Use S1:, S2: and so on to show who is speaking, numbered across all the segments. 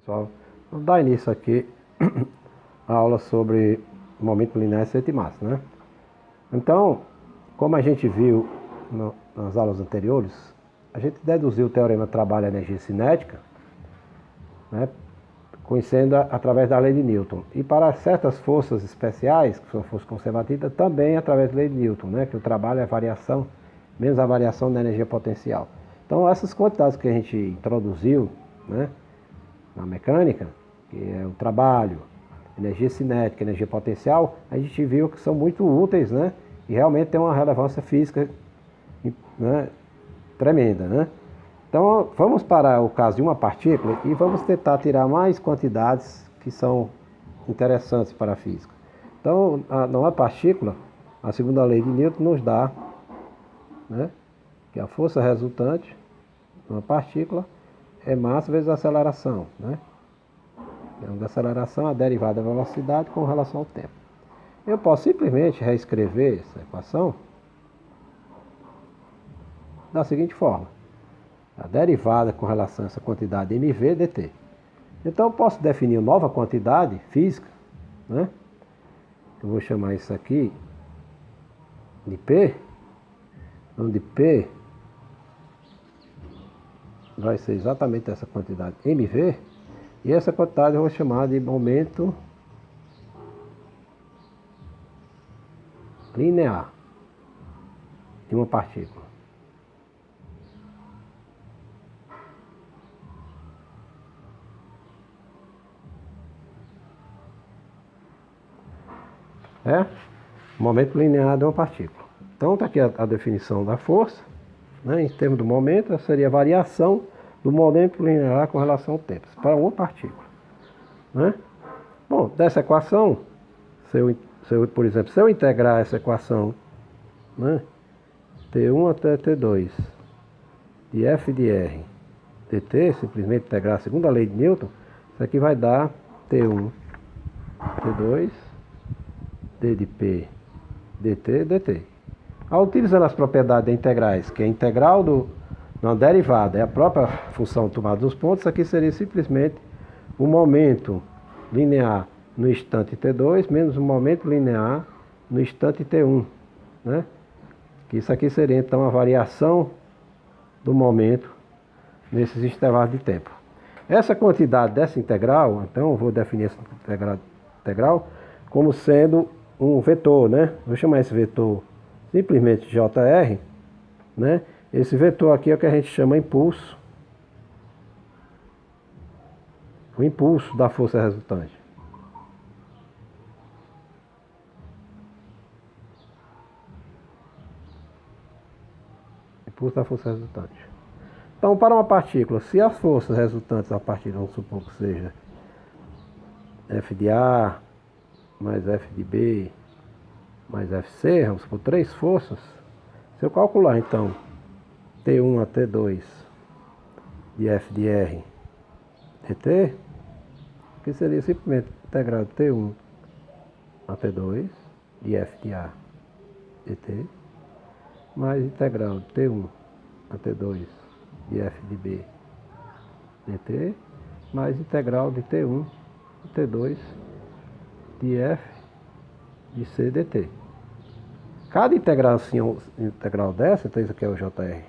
S1: Pessoal, vamos dar início aqui a aula sobre momento linear e efeito de massa, né? Então, como a gente viu nas aulas anteriores, a gente deduziu o teorema trabalho e energia cinética, né, conhecendo através da lei de Newton. E para certas forças especiais, que são forças conservativas, também através da lei de Newton, né, que o trabalho é a variação, menos a variação da energia potencial. Então, essas quantidades que a gente introduziu, né, na mecânica, que é o trabalho, energia cinética, energia potencial, a gente viu que são muito úteis, né? E realmente tem uma relevância física, né, tremenda, né? Então vamos para o caso de uma partícula e vamos tentar tirar mais quantidades que são interessantes para a física. Então, numa partícula, a segunda lei de Newton nos dá, né, que a força resultante de uma partícula é massa vezes aceleração, né? A aceleração é a derivada da velocidade com relação ao tempo. Eu posso simplesmente reescrever essa equação da seguinte forma: a derivada com relação a essa quantidade mv dt. Então eu posso definir uma nova quantidade física, né? Eu vou chamar isso aqui de P, onde P vai ser exatamente essa quantidade mv, e essa quantidade eu vou chamar de momento linear de uma partícula. É? Momento linear de uma partícula. Então está aqui a definição da força, né? Em termos do momento, essa seria a variação do momento linear com relação ao tempo, para uma partícula, né? Bom, dessa equação, por exemplo, se eu integrar essa equação, né, T1 até T2 de F de R dt, simplesmente integrar a segunda lei de Newton, isso aqui vai dar T1, T2, d de P, dt, dt. Utilizando as propriedades integrais, que é a integral na derivada, é a própria função tomada dos pontos, isso aqui seria simplesmente o momento linear no instante T2 menos o momento linear no instante T1, né? Que isso aqui seria então a variação do momento nesses intervalos de tempo. Essa quantidade dessa integral, então eu vou definir essa integral como sendo um vetor, né? Vou chamar esse vetor simplesmente JR, né? Esse vetor aqui é o que a gente chama impulso, o impulso da força resultante. Impulso da força resultante. Então, para uma partícula, se as forças resultantes da partícula, vamos supor que seja F de A mais F de B mais FC, vamos supor 3 forças, se eu calcular então T1 a T2 de F de R dt, que seria simplesmente integral de T1 a T2 de F de A dt, mais integral de T1 a T2 de F de B dt, mais integral de T1 a T2 de F de C dt. Cada integral dessa, então isso aqui é o JR,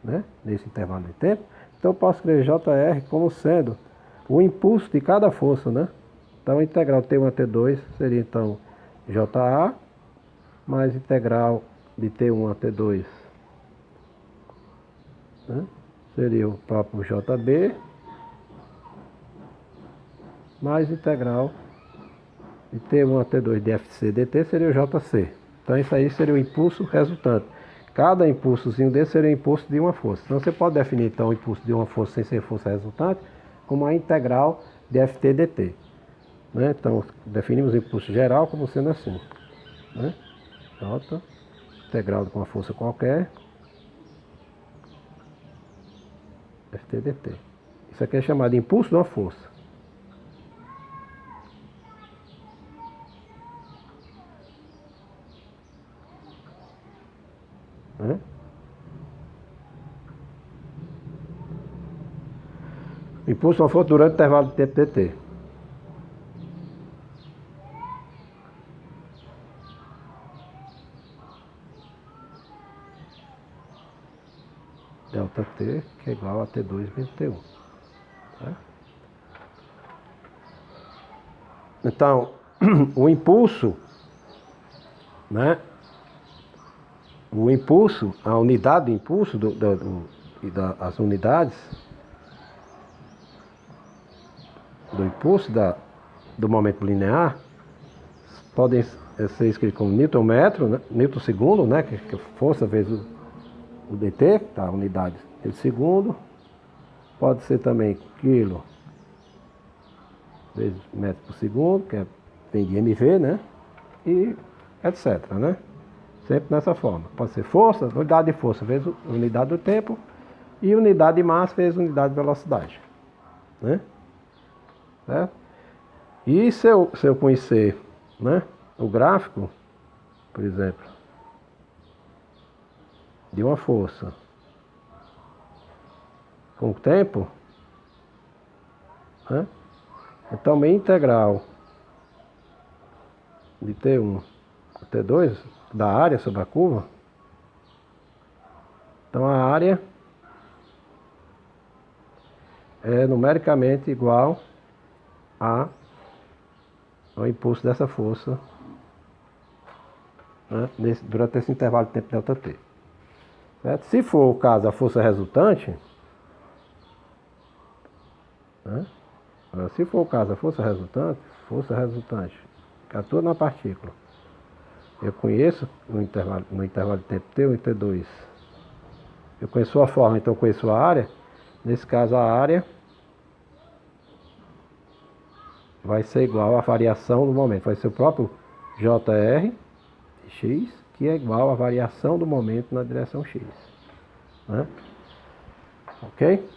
S1: né, nesse intervalo de tempo, então eu posso escrever JR como sendo o impulso de cada força, né? Então a integral T1 a T2 seria então JA mais integral de T1 a T2, né, seria o próprio JB mais integral de T1 a T2 de FC dt seria o JC. Então isso aí seria o impulso resultante. Cada impulsozinho desse seria o impulso de uma força. Então você pode definir então o impulso de uma força sem ser força resultante como a integral de Ft dt, né? Então definimos o impulso geral como sendo assim, né? J, integral de uma força qualquer, Ft dt. Isso aqui é chamado de impulso de uma força. Né? Impulso de uma força durante o intervalo de tempo dt. Delta T, que é igual a T2 vezes T1. Tá? Então, o impulso, né? O impulso, a unidade de impulso as unidades do impulso do momento linear podem ser escritos como Newton metro, né? Newton segundo, né? Que é força vezes o dt, tá? A unidade de segundo. Pode ser também quilo vezes metro por segundo, que vem de mv, né? E etc, né? Sempre nessa forma. Pode ser força, unidade de força vezes unidade do tempo e unidade de massa vezes unidade de velocidade, né? Certo? E se eu conhecer, né, o gráfico, por exemplo, de uma força com o tempo, né? Então, minha integral de T1 a T2 da área sobre a curva, então a área é numericamente igual ao impulso dessa força, né, durante esse intervalo de tempo ΔT. Certo? Se for o caso a força resultante, né, se for o caso a força resultante que atua na partícula, eu conheço no intervalo de tempo T1 e T2, eu conheço a forma, então eu conheço a área. Nesse caso a área vai ser igual à variação do momento, vai ser o próprio JR x, que é igual à variação do momento na direção x, né? Ok?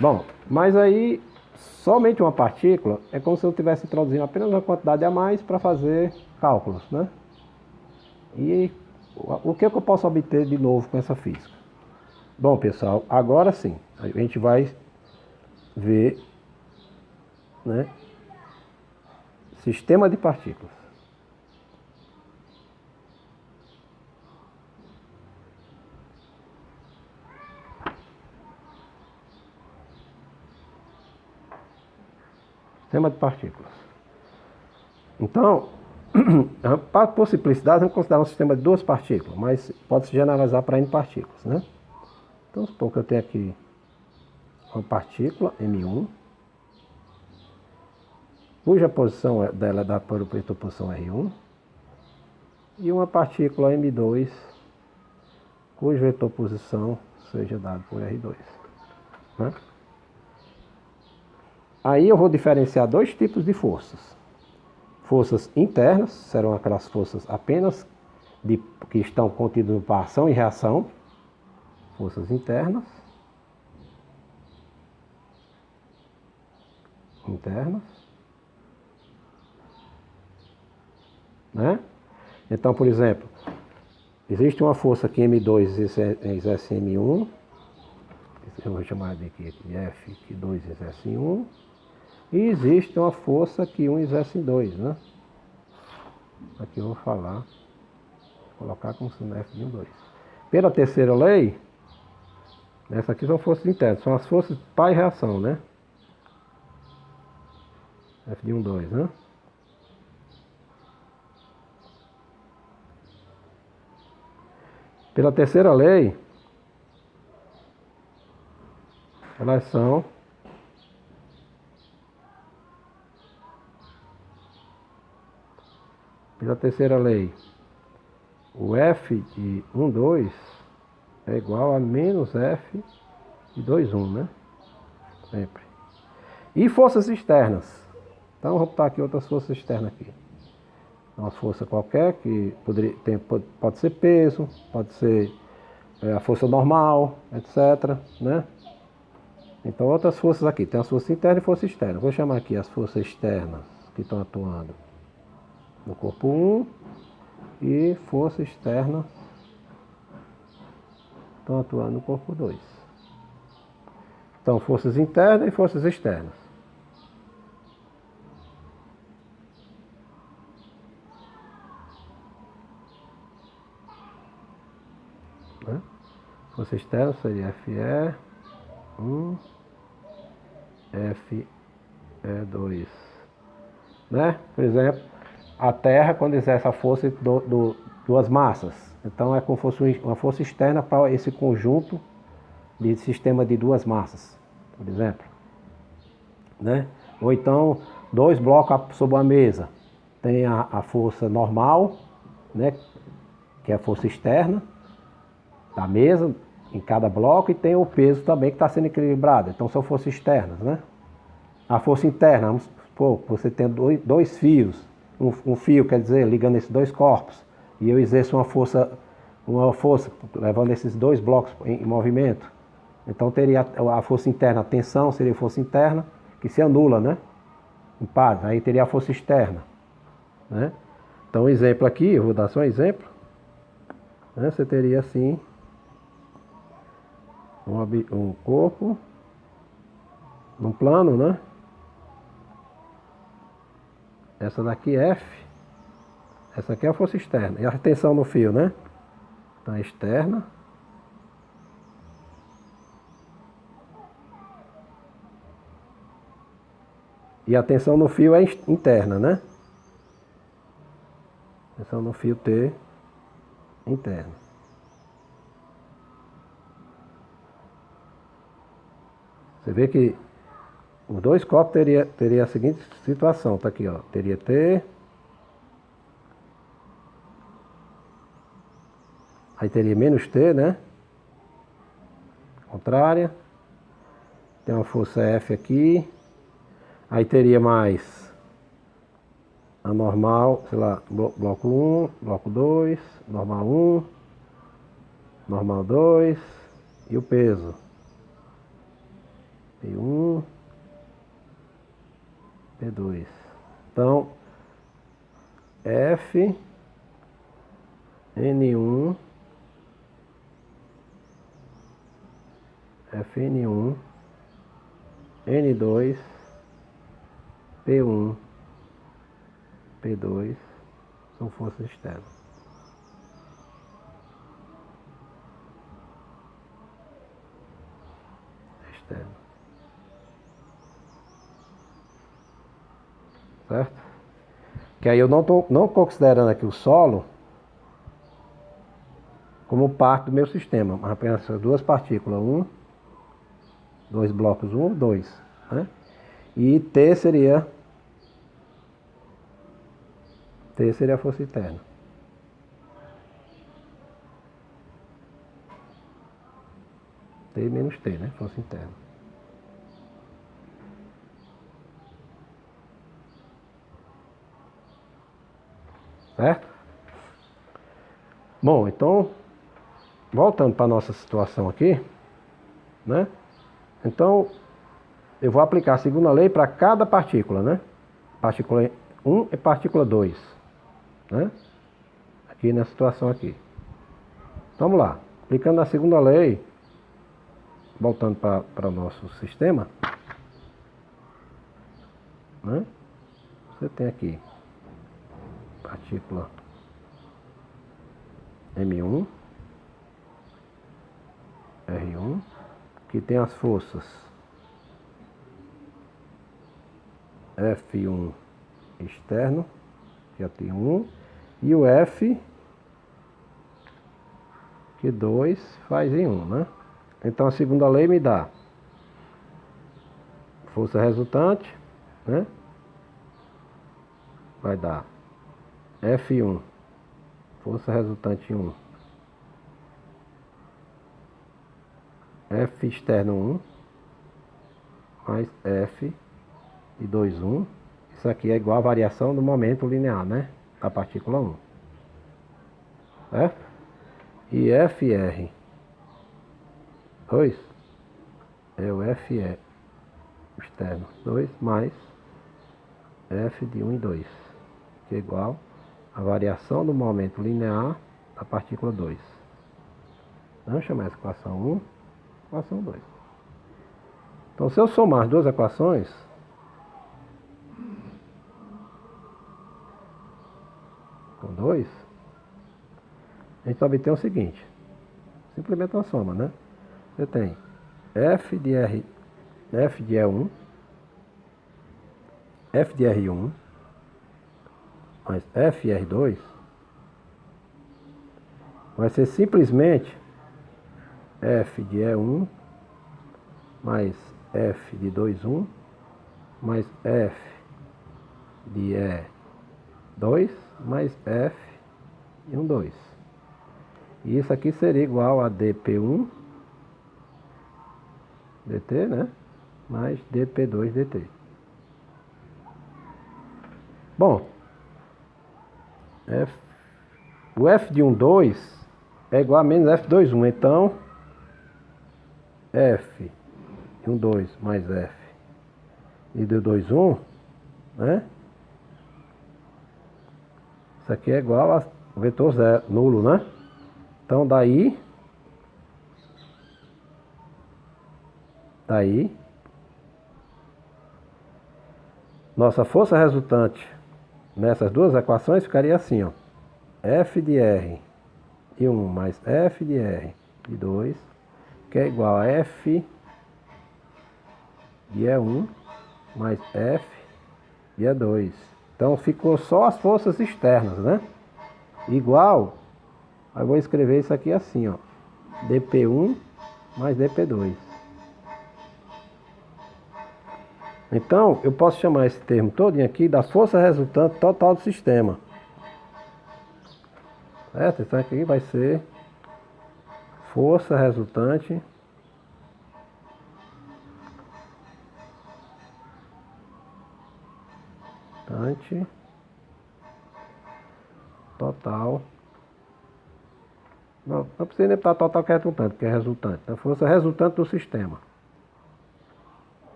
S1: Bom, mas aí somente uma partícula é como se eu estivesse introduzindo apenas uma quantidade a mais para fazer cálculos, né? E o que eu posso obter de novo com essa física? Bom, pessoal, agora sim, a gente vai ver, né, sistema de partículas. Sistema de partículas. Então, por simplicidade, vamos considerar um sistema de duas partículas, mas pode-se generalizar para N partículas, né? Então, supor que eu tenho aqui uma partícula, M1, cuja posição dela é dada por posição R1, e uma partícula M2, cujo vetor posição seja dado por R2. Né? Aí eu vou diferenciar dois tipos de forças. Forças internas, serão aquelas forças apenas que estão contidas para ação e reação. Forças internas. Né? Então, por exemplo, existe uma força aqui M2 exerce M1, eu vou chamar de aqui F, que 2 exerce em 1, e existe uma força que 1 exerce em 2, né? Aqui eu vou falar, colocar como se F de 1, 2. Pela terceira lei, essa aqui são forças internas, são as forças par e reação, né? F de 1, 2, né? Pela terceira lei, elas são pela terceira lei, o F de 1, 2 é igual a menos F de 2, 1, né? Sempre. E forças externas. Então, vou botar aqui outras forças externas aqui. Uma força qualquer que pode ser peso, pode ser a força normal, etc, né? Então, outras forças aqui. Tem as forças internas e força externa. Vou chamar aqui as forças externas que estão atuando no corpo 1 e força externa estão atuando no corpo 2. São forças internas e forças externas. Né? Força externa seria FE1, FE2. Né? Por exemplo, a Terra, quando exerce a força de duas massas, então é como se fosse uma força externa para esse conjunto de sistema de duas massas, por exemplo. Né? Ou então, dois blocos sobre uma mesa. Tem a força normal, né? Que é a força externa da mesa, em cada bloco, e tem o peso também que está sendo equilibrado. Então são forças externas. Né? A força interna, vamos supor, você tem dois fios, um fio, quer dizer, ligando esses dois corpos, e eu exerço uma força levando esses dois blocos em movimento. Então teria a força interna, a tensão seria a força interna, que se anula, né? Em pares. Aí teria a força externa. Né? Então, um exemplo aqui, eu vou dar só um exemplo. Né? Você teria assim um corpo num plano, né? Essa daqui é F. Essa aqui é a força externa. E a tensão no fio, né? Então, é externa. E a tensão no fio é interna, né? Tensão no fio T interna. Você vê que os dois copos teria a seguinte situação. Tá aqui, ó. Teria T. Aí teria menos T, né? Contrária. Tem uma força F aqui. Aí teria mais a normal, sei lá, bloco 1, bloco 2, normal 1, normal 2 e o peso. P1, P2. Então, F, N1, FN1, N2, P1, P2 são forças externas. Certo? Que aí eu não estou considerando aqui o solo como parte do meu sistema, mas apenas duas partículas, dois blocos, 2. Né? E T seria a força interna. T menos T, né? Força interna. Certo? Bom, então, voltando para a nossa situação aqui, né? Então, eu vou aplicar a segunda lei para cada partícula, né? Partícula 1 e partícula 2, né? Aqui nessa situação aqui. Vamos lá. Aplicando a segunda lei, voltando para o nosso sistema, né? Você tem aqui partícula M1, R1, que tem as forças F1 externo, que é T1, e o F, que 2 faz em 1, né? Então a segunda lei me dá força resultante, né? Vai dar F1, força resultante 1, F externo 1, mais F de 2, 1. Isso aqui é igual a variação do momento linear, né? Da partícula 1. Certo? E FR 2 é o FE externo 2 mais F de 1 e 2, que é igual a variação do momento linear da partícula 2. Vamos chamar essa equação 1, equação 2. Então, se eu somar as duas equações, com 2, a gente obtém o seguinte. Simplesmente uma soma, né? Você tem f de E1, f de R1, mais f de R2, vai ser simplesmente f de E1, mais f de 2,1, mais f de E2, mais f de 1,2. E isso aqui seria igual a dp1 dt, né? Mais dp2 dt. Bom, o f de 1,2 é igual a menos f de 2,1. Então, f de 1,2 mais f de 2,1, né? Isso aqui é igual a vetor zero, nulo, né? Então, daí, nossa força resultante nessas duas equações ficaria assim, ó. F de R de 1 mais F de R de 2, que é igual a F de E1 mais F de E2. Então, ficou só as forças externas, né? Igual, aí eu vou escrever isso aqui assim, ó. dp1 mais dp2. Então, eu posso chamar esse termo todo aqui da força resultante total do sistema. Certo? Então aqui vai ser força resultante total. Não precisa nem botar total que é resultante, porque é resultante. Então, força resultante do sistema.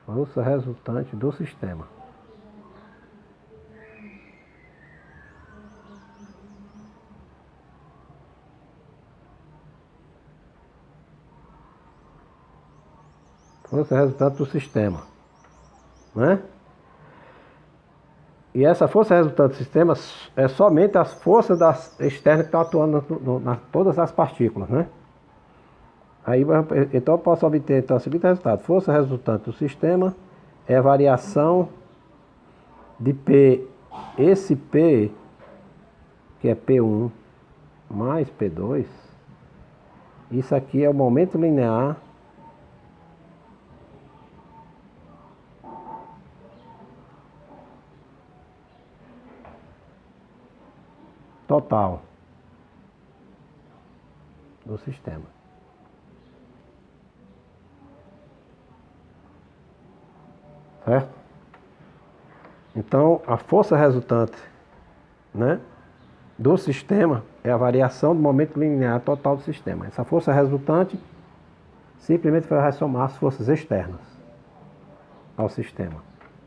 S1: Força resultante do sistema. Força resultante do sistema. Né? E essa força resultante do sistema é somente as forças externas que estão atuando nas todas as partículas, né? Aí, então eu posso obter então, o seguinte resultado. Força resultante do sistema é a variação de P. Esse P, que é P1 mais P2, isso aqui é o momento linear total do sistema. Certo? Então, a força resultante, né, do sistema é a variação do momento linear total do sistema. Essa força resultante simplesmente vai somar as forças externas ao sistema.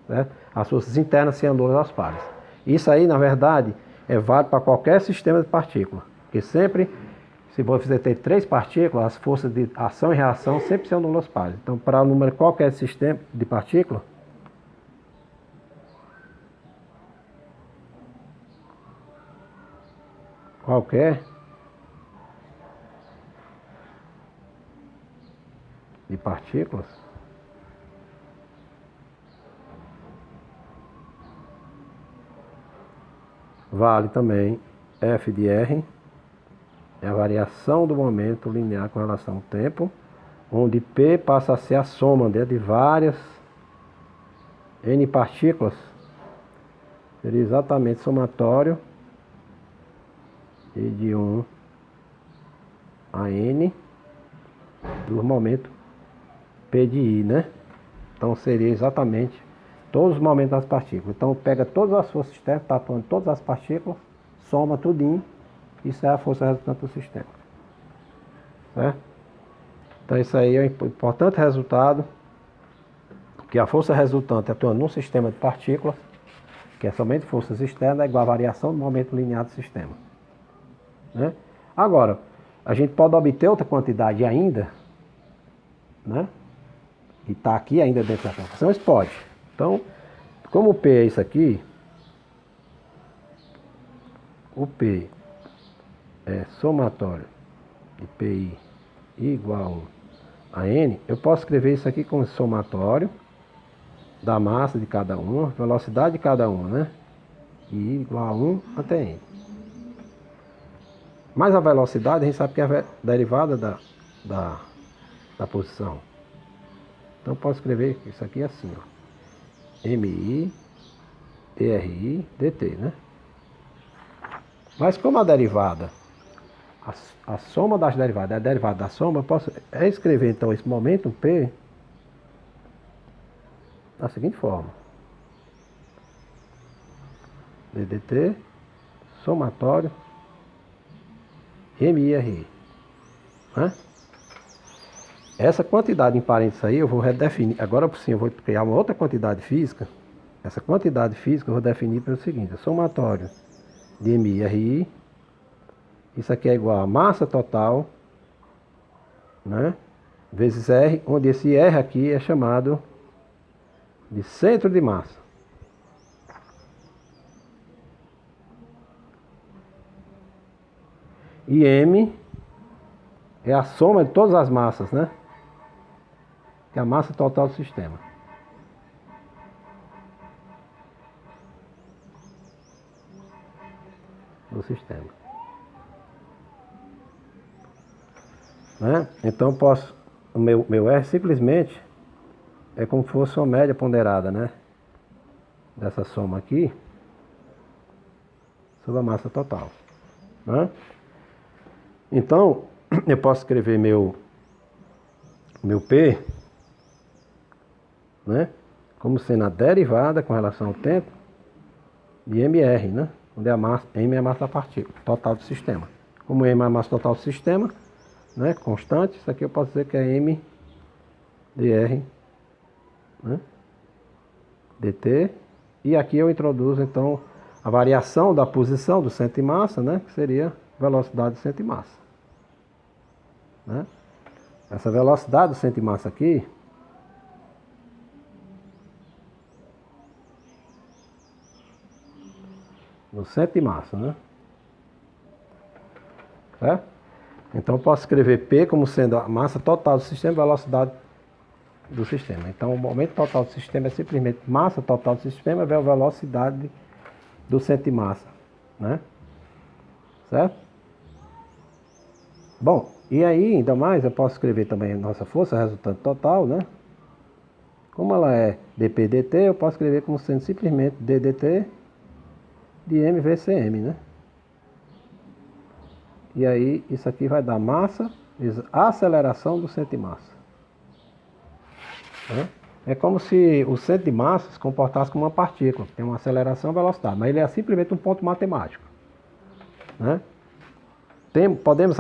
S1: Certo? As forças internas se anulam aos pares. Isso aí, na verdade, é válido para qualquer sistema de partícula. Porque sempre, se você ter 3 partículas, as forças de ação e reação sempre se anulam aos pares. Então, para o número qualquer sistema de partícula, qualquer de partículas, vale também F de R, é a variação do momento linear com relação ao tempo, onde P passa a ser a soma de várias N partículas, seria exatamente somatório de 1 a N do momento P de I, né? Então seria exatamente todos os momentos das partículas. Então pega todas as forças externas, está atuando todas as partículas, soma tudinho, isso é a força resultante do sistema. Certo? Então isso aí é um importante resultado, que a força resultante atuando num sistema de partículas, que é somente forças externas, é igual a variação do momento linear do sistema. Né? Agora, a gente pode obter outra quantidade ainda, né? e está aqui ainda dentro da função, isso pode. Então, como o P é isso aqui, o P é somatório de PI igual a N, eu posso escrever isso aqui como somatório da massa de cada uma, velocidade de cada uma, né? I igual a 1 até N. Mas a velocidade a gente sabe que é a derivada da posição. Então eu posso escrever isso aqui assim, ó. MI, TRI, DT, né? Mas como a derivada, a soma das derivadas é a derivada da soma, eu posso escrever então esse momento P da seguinte forma. DDT, somatório, MIRI. Né? Essa quantidade em parênteses aí eu vou redefinir. Agora sim eu vou criar uma outra quantidade física. Essa quantidade física eu vou definir pelo seguinte: somatório de MIRI. Isso aqui é igual a massa total, né? Vezes R, onde esse R aqui é chamado de centro de massa. E M é a soma de todas as massas, né? Que é a massa total do sistema. Né? Então eu posso, o meu R simplesmente é como se fosse uma média ponderada, né? Dessa soma aqui sobre a massa total. Né? Então eu posso escrever meu P, né? Como sendo a derivada com relação ao tempo de MR, né? Onde a massa, M é a massa da partícula total do sistema. Como M é a massa total do sistema, né? Constante, isso aqui eu posso dizer que é M dr, né? dt, e aqui eu introduzo então a variação da posição do centro de massa, né? Que seria velocidade do centro de massa, né? Essa velocidade do centro de massa aqui no centro de massa, né? Certo? Então eu posso escrever P como sendo a massa total do sistema e velocidade do sistema. Então o momento total do sistema é simplesmente massa total do sistema vezes a velocidade do centro de massa, né? Certo? Bom, e aí ainda mais eu posso escrever também a nossa força resultante total, né? Como ela é dP/dt, eu posso escrever como sendo simplesmente ddt de m vezes cm, né? E aí isso aqui vai dar massa vezes a aceleração do centro de massa. Né? É como se o centro de massa se comportasse como uma partícula, tem uma aceleração e velocidade, mas ele é simplesmente um ponto matemático. Né? Podemos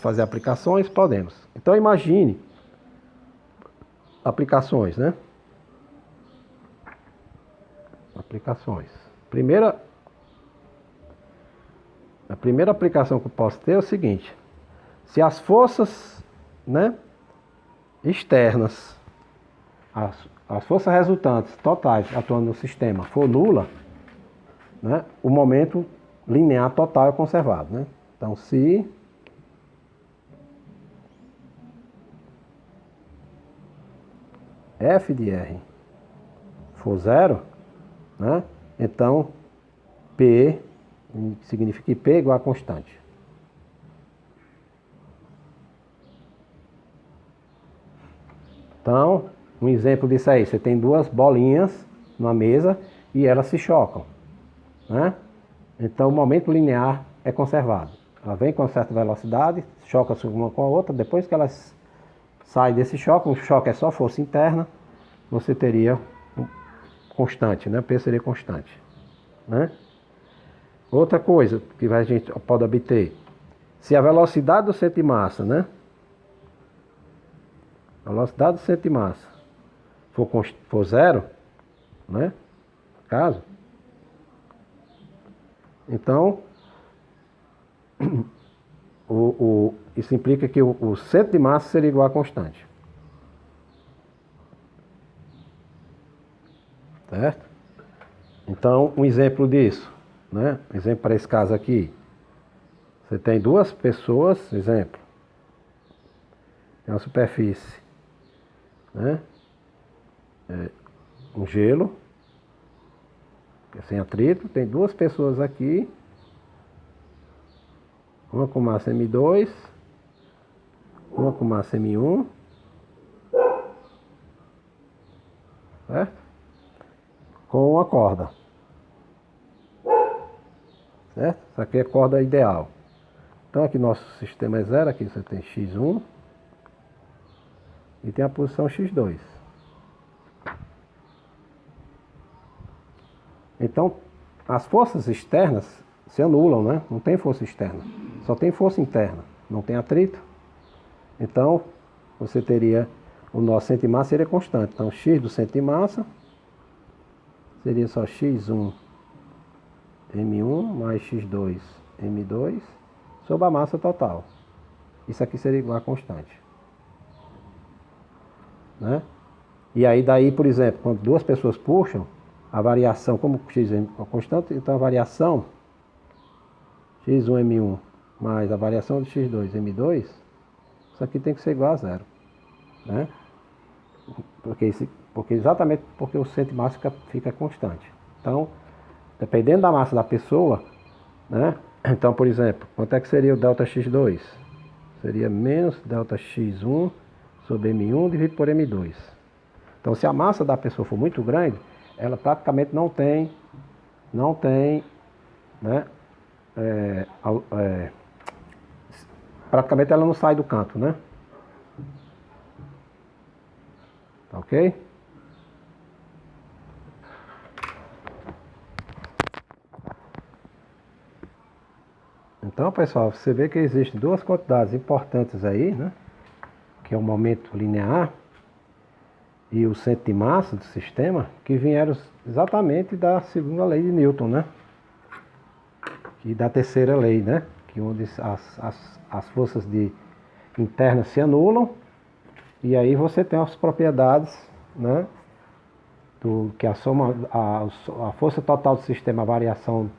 S1: fazer aplicações? Podemos. Então imagine aplicações, né? Aplicações. A primeira aplicação que eu posso ter é o seguinte: se as forças, né, externas, as forças resultantes totais atuando no sistema for nula, né, o momento linear total é conservado, né? Então, se F de R for zero, né, então P significa que P é igual a constante. Então, um exemplo disso aí, você tem duas bolinhas numa mesa e elas se chocam, né? Então o momento linear é conservado. Ela vem com certa velocidade, choca-se uma com a outra, depois que elas saem desse choque, o choque é só força interna, você teria constante, né? P seria constante, né? Outra coisa que a gente pode obter, se a velocidade do centro de massa, né? A velocidade do centro de massa for zero, né? Caso, então isso implica que o centro de massa seria igual a constante. certo? Então, um exemplo disso, né? Exemplo para esse caso aqui. Você tem duas pessoas, exemplo. Tem uma superfície, né? Um gelo, que é sem atrito. Tem duas pessoas aqui. Uma com massa M2, uma com massa M1, certo? Com uma corda, certo? Essa aqui é a corda ideal. Então aqui nosso sistema é zero, aqui você tem x1 e tem a posição x2. Então as forças externas se anulam, né? Não tem força externa, só tem força interna, não tem atrito. Então você teria, o nosso centro de massa seria constante. Então x do centro de massa seria só x1 M1 mais x2 M2 sobre a massa total. Isso aqui seria igual a constante, né? E aí daí, por exemplo, quando duas pessoas puxam, a variação, como x é constante, então a variação x1 M1 mais a variação de x2 M2, isso aqui tem que ser igual a zero, né? Exatamente porque o centro de massa fica constante. Então, dependendo da massa da pessoa, né? Então, por exemplo, quanto é que seria o ΔX2? Seria menos ΔX1 sobre M1 dividido por M2. Então, se a massa da pessoa for muito grande, ela praticamente não tem, né? Praticamente ela não sai do canto, né? Tá ok? Então, pessoal, você vê que existem duas quantidades importantes aí, né? Que é o momento linear e o centro de massa do sistema, que vieram exatamente da segunda lei de Newton, né? E da terceira lei, né? Que onde as forças internas se anulam, e aí você tem as propriedades, né? Que a soma, a força total do sistema, a variação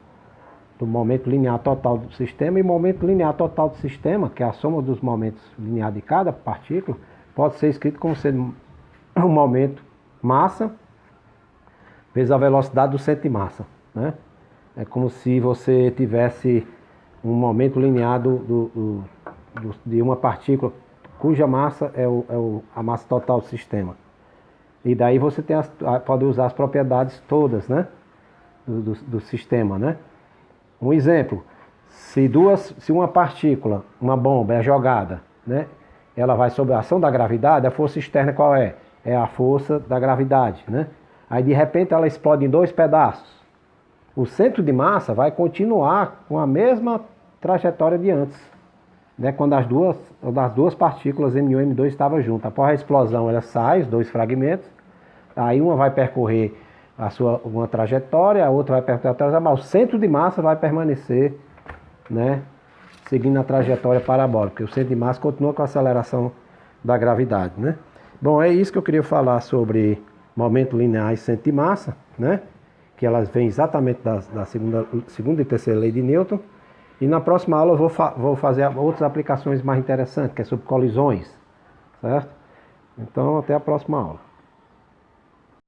S1: do momento linear total do sistema, e momento linear total do sistema, que é a soma dos momentos lineares de cada partícula, pode ser escrito como sendo um momento massa vezes a velocidade do centro de massa, né? É como se você tivesse um momento linear de uma partícula cuja massa é a massa total do sistema. E daí você pode usar as propriedades todas, né? Do sistema, né? Um exemplo, se uma partícula, uma bomba é jogada, né? Ela vai sob a ação da gravidade, a força externa qual é? É a força da gravidade, né? Aí de repente ela explode em dois pedaços. O centro de massa vai continuar com a mesma trajetória de antes, né? Quando as duas partículas M1 e M2 estavam juntas. Após a explosão ela sai, os dois fragmentos, aí uma vai percorrer uma trajetória, a outra vai percorrer a trajetória, mas o centro de massa vai permanecer, né? Seguindo a trajetória parabólica, porque o centro de massa continua com a aceleração da gravidade, né? Bom, é isso que eu queria falar sobre momento linear e centro de massa, né? Que elas vêm exatamente da segunda e terceira lei de Newton. E na próxima aula eu vou fazer outras aplicações mais interessantes, que é sobre colisões, certo? Então, até a próxima aula.